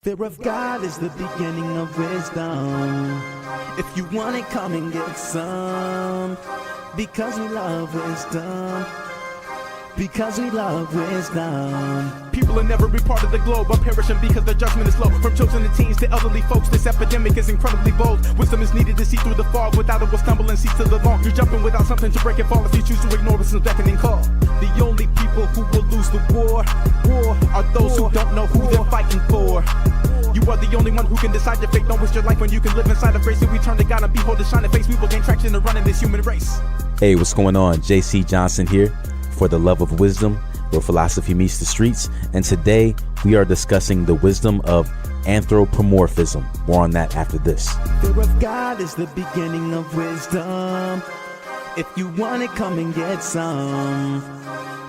Fear of God is the beginning of wisdom. If you want it, come and get some. Because we love wisdom. Because we love wisdom. People in every part of the globe are perishing because their judgment is low. From children to teens to elderly folks, this epidemic is incredibly bold. Wisdom is needed to see through the fog. Without it, we'll stumble and see to the long. You're jumping without something to break and fall if you choose to ignore what's a beckoning call. The only people who will lose the war are those who don't know who they're fighting for. You are the only one who can decide your fate. Don't waste your life when you can live inside a race. If we turn to God and behold his shining face, we will gain traction to run in this human race. Hey, what's going on? JC Johnson here for The Love of Wisdom, where philosophy meets the streets. And today we are discussing the wisdom of anthropomorphism. More on that after this. Fear of God is the beginning of wisdom. If you want it, come and get some.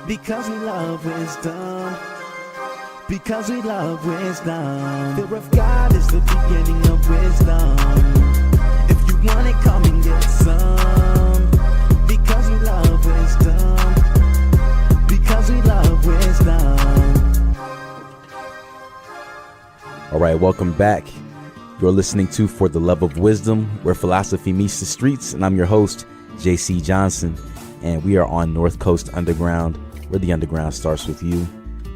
Because we love wisdom. Because we love wisdom. Fear of God is the beginning of wisdom. If you want it, come and get some. Because we love wisdom. Because we love wisdom. All right, welcome back. You're listening to For the Love of Wisdom, where philosophy meets the streets. And I'm your host, JC Johnson. And we are on North Coast Underground, where the underground starts with you.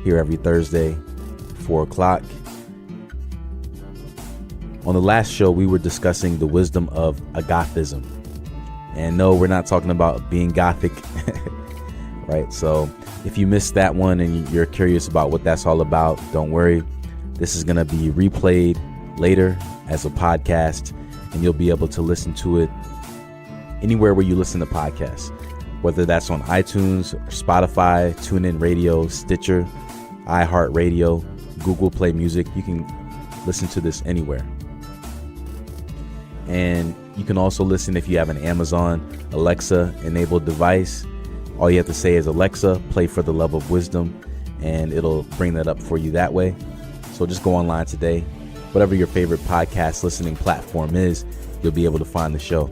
Here every Thursday, 4 o'clock. On the last show, we were discussing the wisdom of agothism. And no, we're not talking about being gothic, right? So if you missed that one and you're curious about what that's all about, don't worry. This is going to be replayed later as a podcast, and you'll be able to listen to it anywhere where you listen to podcasts, whether that's on iTunes, Spotify, TuneIn Radio, Stitcher, iHeartRadio, Google Play Music. You can listen to this anywhere. And you can also listen if you have an Amazon Alexa enabled device. All you have to say is, Alexa, play For the Love of Wisdom, and it'll bring that up for you that way. So just go online today. Whatever your favorite podcast listening platform is, you'll be able to find the show.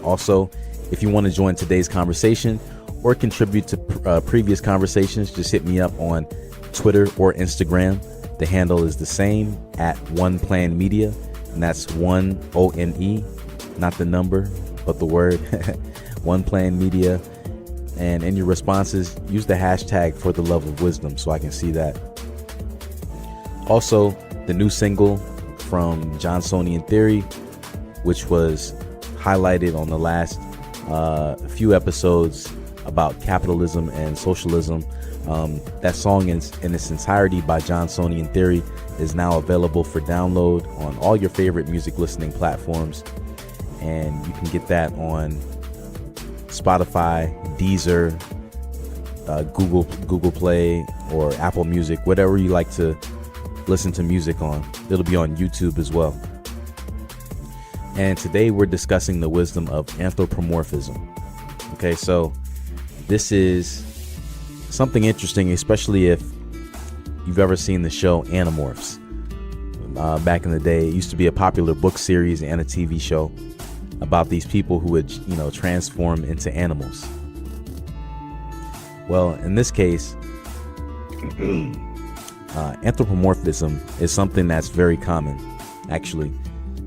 Also, if you want to join today's conversation or contribute to previous conversations, just hit me up on Twitter or Instagram. The handle is the same, at One Plan Media, and that's ONE, not the number, but the word, One Plan Media. And in your responses, use the hashtag For the Love of Wisdom so I can see that. Also, the new single from Johnsonian Theory, which was highlighted on the last few episodes about capitalism and socialism. That song in its entirety by Johnsonian Theory is now available for download on all your favorite music listening platforms. And you can get that on Spotify, Deezer, Google Play, or Apple Music, whatever you like to listen to music on. It'll be on YouTube as well. And today we're discussing the wisdom of anthropomorphism. Okay, so this is something interesting, especially if you've ever seen the show Animorphs. Back in the day, it used to be a popular book series and a TV show about these people who would, transform into animals. Well, in this case, anthropomorphism is something that's very common. Actually,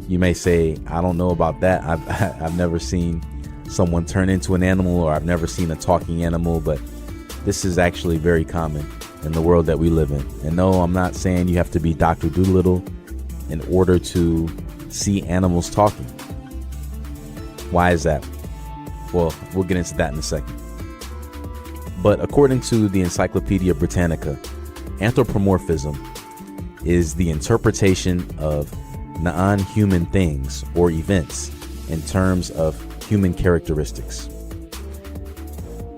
you may say, I don't know about that. I've never seen someone turn into an animal, or I've never seen a talking animal, but this is actually very common in the world that we live in. And no, I'm not saying you have to be Dr. Dolittle in order to see animals talking. Why is that? Well, we'll get into that in a second. But according to the Encyclopedia Britannica, anthropomorphism is the interpretation of non-human things or events in terms of human characteristics.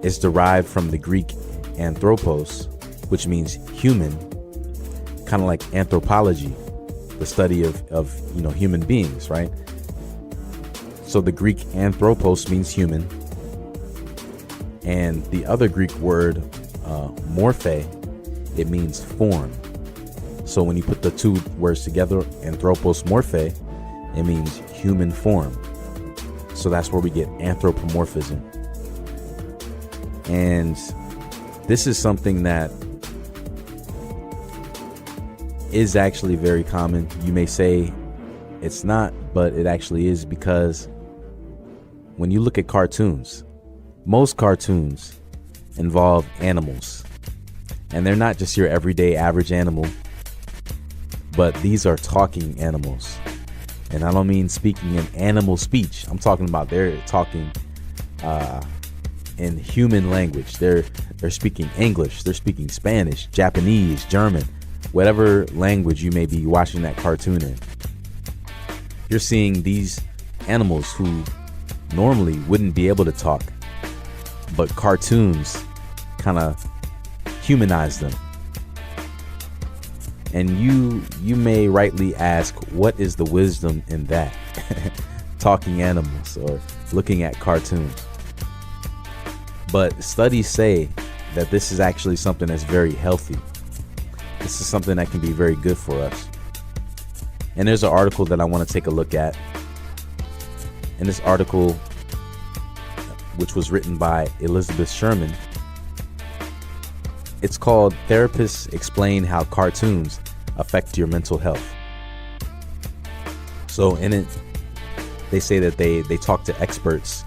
It's derived from the Greek anthropos, which means human, kind of like anthropology, the study of human beings, right? So the Greek anthropos means human, and the other Greek word morphe, it means form. So when you put the two words together, anthropos morphe, it means human form. So that's where we get anthropomorphism. And this is something that is actually very common. You may say it's not, but it actually is, because when you look at cartoons, most cartoons involve animals. And they're not just your everyday average animal, but these are talking animals. And I don't mean speaking in animal speech. I'm talking about they're talking in human language. They're speaking English, they're speaking Spanish, Japanese, German, whatever language you may be watching that cartoon in. You're seeing these animals who normally wouldn't be able to talk, but cartoons kind of humanize them. And you may rightly ask, what is the wisdom in that? Talking animals or looking at cartoons. But studies say that this is actually something that's very healthy. This is something that can be very good for us. And there's an article that I want to take a look at. And this article, which was written by Elizabeth Sherman, it's called Therapists Explain How Cartoons Affect Your Mental Health. So in it, they say that they talk to experts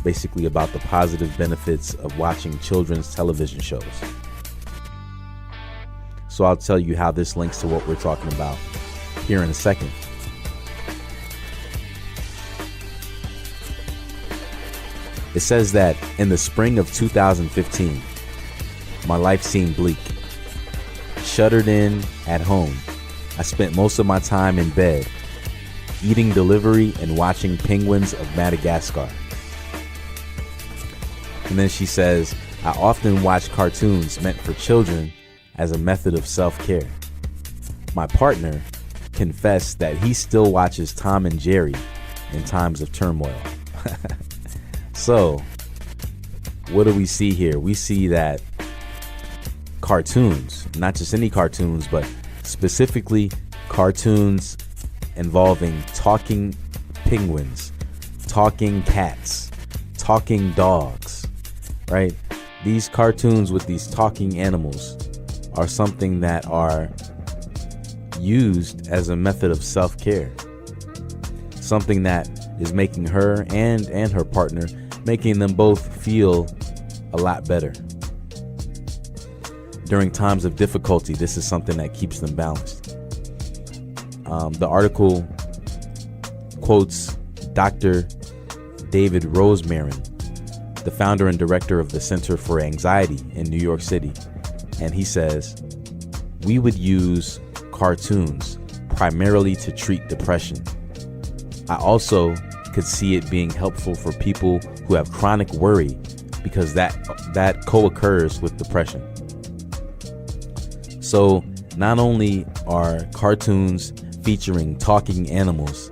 basically about the positive benefits of watching children's television shows. So I'll tell you how this links to what we're talking about here in a second. It says that in the spring of 2015, my life seemed bleak. Shuttered in at home, I spent most of my time in bed, eating delivery and watching penguins of Madagascar. And then she says, I often watch cartoons meant for children as a method of self-care. My partner confessed that he still watches Tom and Jerry in times of turmoil. So, what do we see here? We see that cartoons, not just any cartoons, but specifically cartoons involving talking penguins, talking cats, talking dogs, right? These cartoons with these talking animals are something that are used as a method of self-care. Something that is making her and her partner, making them both feel a lot better. During times of difficulty, this is something that keeps them balanced. The article quotes Dr. David Rosemarin, the founder and director of the Center for Anxiety in New York City. And he says, we would use cartoons primarily to treat depression. I also could see it being helpful for people who have chronic worry, because that co-occurs with depression. So not only are cartoons featuring talking animals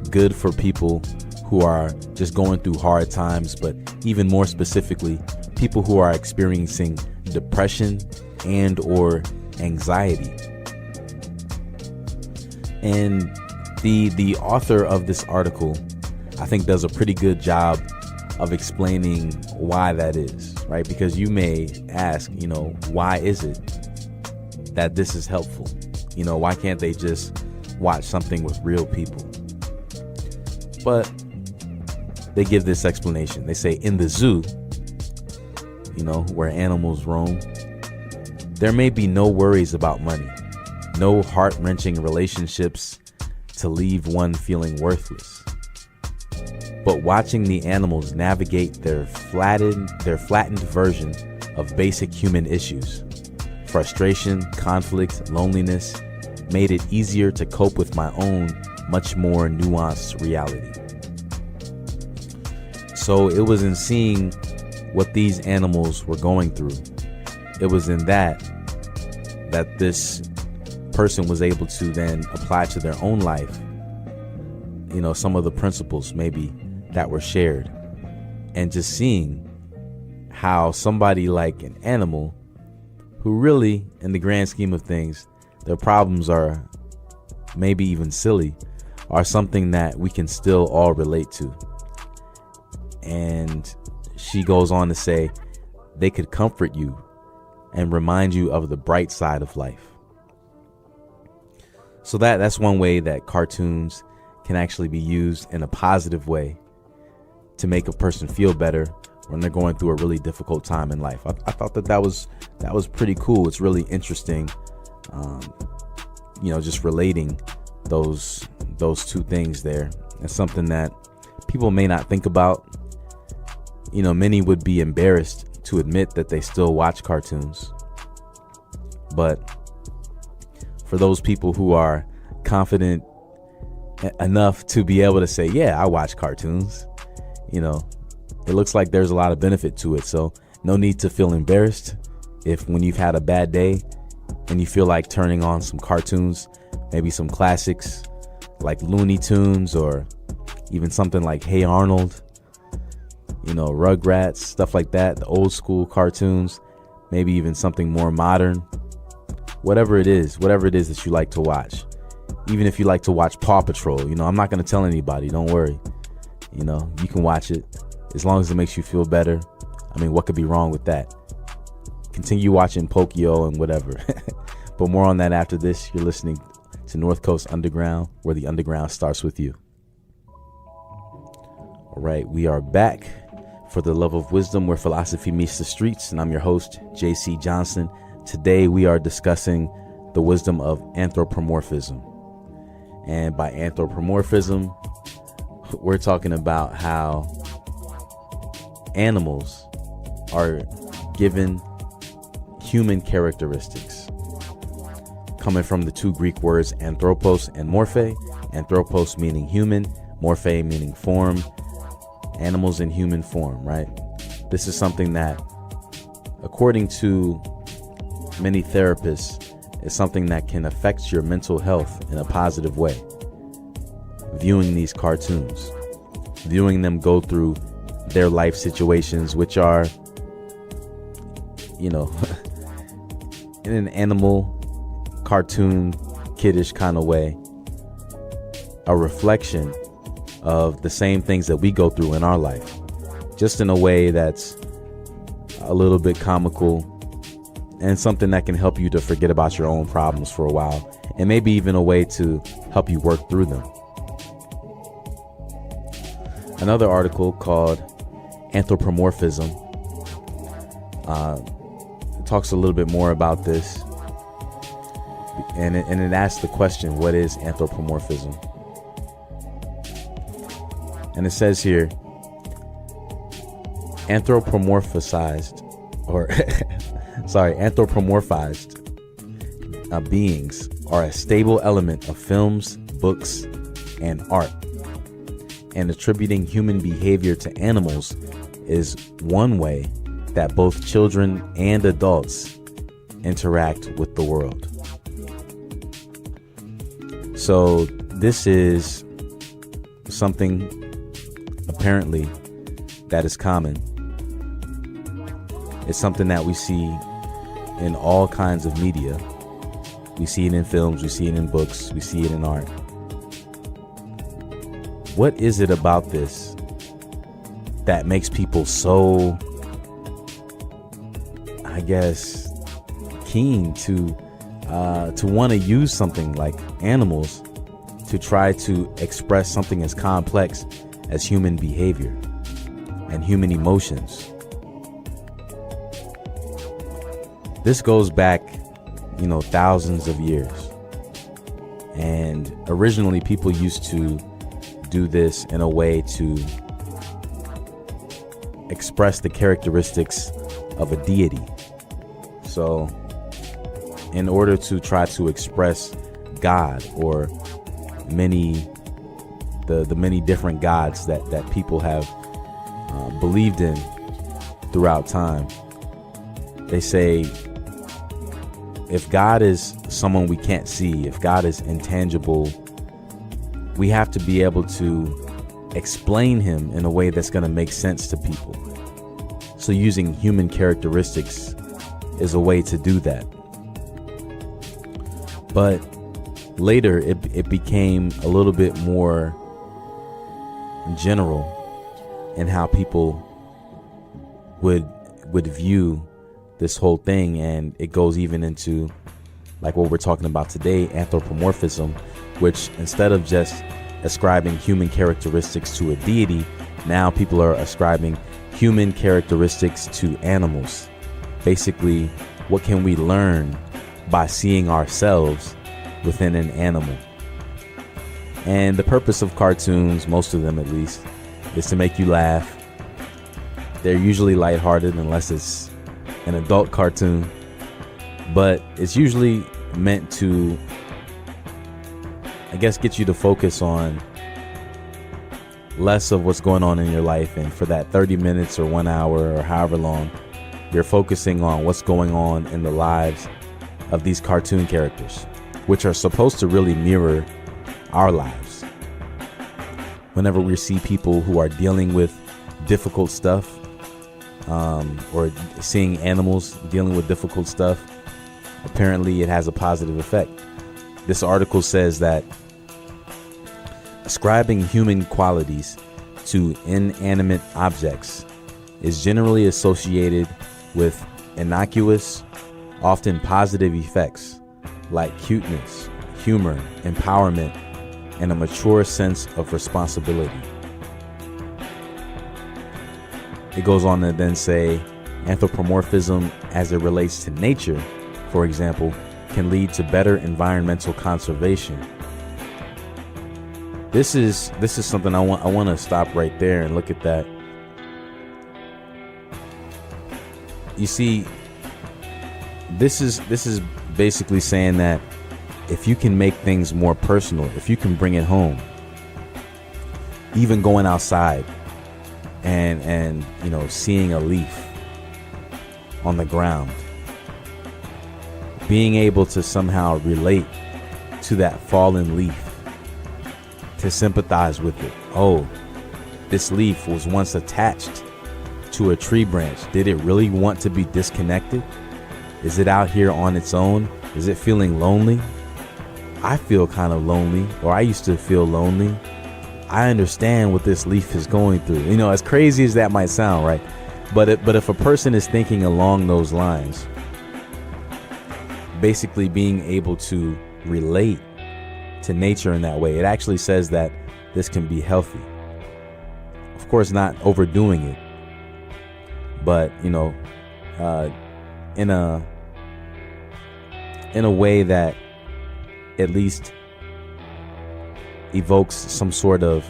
good for people who are just going through hard times, but even more specifically, people who are experiencing depression and or anxiety. And the author of this article, I think, does a pretty good job of explaining why that is, right? Because you may ask, why is it that this is helpful? Why can't they just watch something with real people? But they give this explanation. They say in the zoo, where animals roam, there may be no worries about money, no heart-wrenching relationships to leave one feeling worthless. But watching the animals navigate their flattened version of basic human issues, frustration, conflict, loneliness, made it easier to cope with my own much more nuanced reality. So it was in seeing what these animals were going through. It was in that this person was able to then apply to their own life, some of the principles maybe that were shared, and just seeing how somebody like an animal who really, in the grand scheme of things, their problems are maybe even silly, are something that we can still all relate to. And she goes on to say, they could comfort you and remind you of the bright side of life. So that's one way that cartoons can actually be used in a positive way to make a person feel better when they're going through a really difficult time in life. I thought that was pretty cool. It's really interesting, just relating those two things there. It's something that people may not think about. Many would be embarrassed to admit that they still watch cartoons. But for those people who are confident enough to be able to say, yeah, I watch cartoons, it looks like there's a lot of benefit to it. So no need to feel embarrassed if when you've had a bad day and you feel like turning on some cartoons, maybe some classics like Looney Tunes or even something like Hey Arnold, Rugrats, stuff like that, the old school cartoons, maybe even something more modern, whatever it is that you like to watch. Even if you like to watch Paw Patrol, I'm not going to tell anybody, don't worry. You can watch it as long as it makes you feel better. I mean, what could be wrong with that? Continue watching Pokio and whatever. But more on that after this. You're listening to North Coast Underground, where the underground starts with you. All right, we are back for The Love of Wisdom, where philosophy meets the streets, and I'm your host, JC Johnson. Today we are discussing the wisdom of anthropomorphism. And by anthropomorphism, we're talking about how animals are given human characteristics, coming from the two Greek words anthropos and morphe. Anthropos meaning human, morphe meaning form, animals in human form, right? This is something that, according to many therapists, is something that can affect your mental health in a positive way. Viewing these cartoons, viewing them go through their life situations, which are, in an animal, cartoon, kiddish kind of way, a reflection of the same things that we go through in our life, just in a way that's a little bit comical and something that can help you to forget about your own problems for a while, and maybe even a way to help you work through them. Another article called Anthropomorphism talks a little bit more about this, and it asks the question, what is anthropomorphism? And it says here, anthropomorphized beings are a stable element of films, books, and art. And attributing human behavior to animals is one way that both children and adults interact with the world. So this is something apparently that is common. It's something that we see in all kinds of media. We see it in films, we see it in books, we see it in art. What is it about this that makes people so, I guess, keen to want to use something like animals to try to express something as complex as human behavior and human emotions? This goes back, thousands of years. And originally people used to do this in a way to express the characteristics of a deity. So in order to try to express God or the many different gods that people have believed in throughout time, they say, if God is someone we can't see, if God is intangible, we have to be able to explain him in a way that's going to make sense to people. So using human characteristics is a way to do that. But later it became a little bit more general in how people would view this whole thing, and it goes even into like what we're talking about today, anthropomorphism, which instead of just ascribing human characteristics to a deity, now people are ascribing human characteristics to animals. Basically, what can we learn by seeing ourselves within an animal? And the purpose of cartoons, most of them at least, is to make you laugh. They're usually lighthearted unless it's an adult cartoon, but it's usually meant to, I guess, get you to focus on less of what's going on in your life, and for that 30 minutes or 1 hour or however long, you're focusing on what's going on in the lives of these cartoon characters, which are supposed to really mirror our lives. Whenever we see people who are dealing with difficult stuff, or seeing animals dealing with difficult stuff, apparently it has a positive effect. This article says that ascribing human qualities to inanimate objects is generally associated with innocuous, often positive effects like cuteness, humor, empowerment, and a mature sense of responsibility. It goes on to then say anthropomorphism as it relates to nature, for example, can lead to better environmental conservation. This is something I want to stop right there and look at that. You see, this is basically saying that if you can make things more personal, if you can bring it home, even going outside and seeing a leaf on the ground, being able to somehow relate to that fallen leaf, to sympathize with it. Oh, this leaf was once attached to a tree branch. Did it really want to be disconnected? Is it out here on its own? Is it feeling lonely? I feel kind of lonely, or I used to feel lonely. I understand what this leaf is going through. As crazy as that might sound, right? But if a person is thinking along those lines, basically being able to relate to nature in that way, it actually says that this can be healthy. Of course, not overdoing it, but in a way that at least evokes some sort of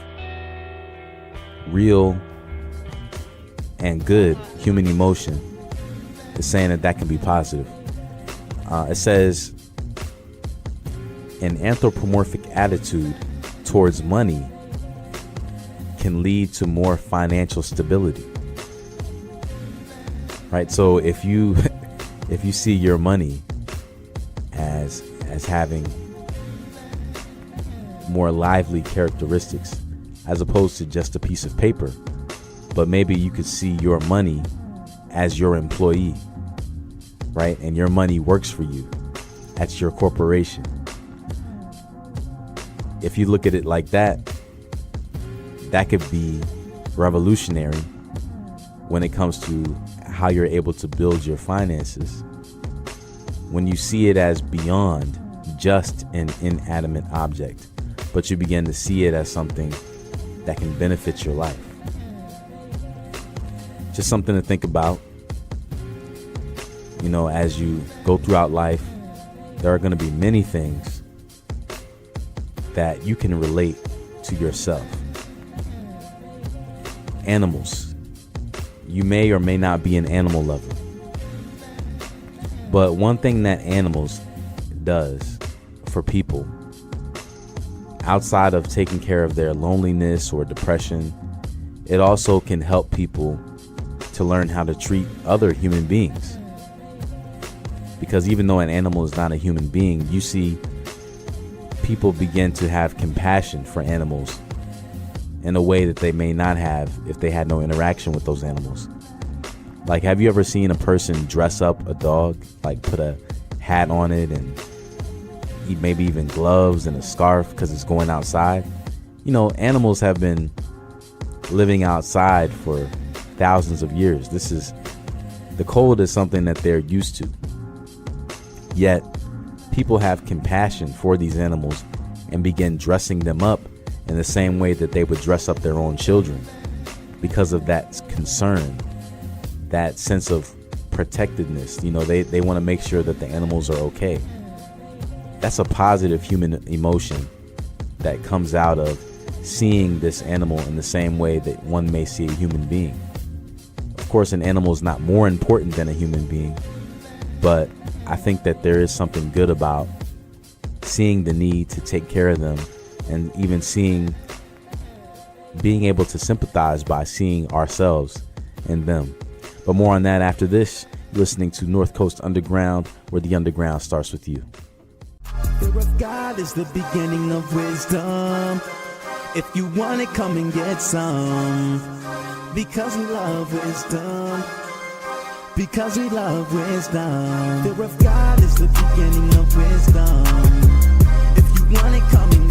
real and good human emotion. Is saying that can be positive. It says an anthropomorphic attitude towards money can lead to more financial stability. Right? So if you see your money as having more lively characteristics as opposed to just a piece of paper, but maybe you could see your money as your employee, right? And your money works for you. That's your corporation. If you look at it like that, that could be revolutionary when it comes to how you're able to build your finances. When you see it as beyond just an inanimate object, but you begin to see it as something that can benefit your life. Just something to think about. As you go throughout life, there are going to be many things that you can relate to yourself. Animals. You may or may not be an animal lover. But one thing that animals does for people, outside of taking care of their loneliness or depression, it also can help people to learn how to treat other human beings. Because even though an animal is not a human being, you see people begin to have compassion for animals in a way that they may not have if they had no interaction with those animals. Like, have you ever seen a person dress up a dog, like put a hat on it and maybe even gloves and a scarf because it's going outside? Animals have been living outside for thousands of years. The cold is something that they're used to. Yet people have compassion for these animals and begin dressing them up in the same way that they would dress up their own children because of that concern, that sense of protectedness. You know, they want to make sure that the animals are okay. That's a positive human emotion that comes out of seeing this animal in the same way that one may see a human being. Of course, an animal is not more important than a human being, but I think that there is something good about seeing the need to take care of them, and even being able to sympathize by seeing ourselves in them. But more on that after this. You're listening to North Coast Underground, where the underground starts with you. Fear of God is the beginning of wisdom. If you want it, come and get some. Because we love wisdom. Because we love wisdom. Fear of God is the beginning of wisdom. If you want it, come and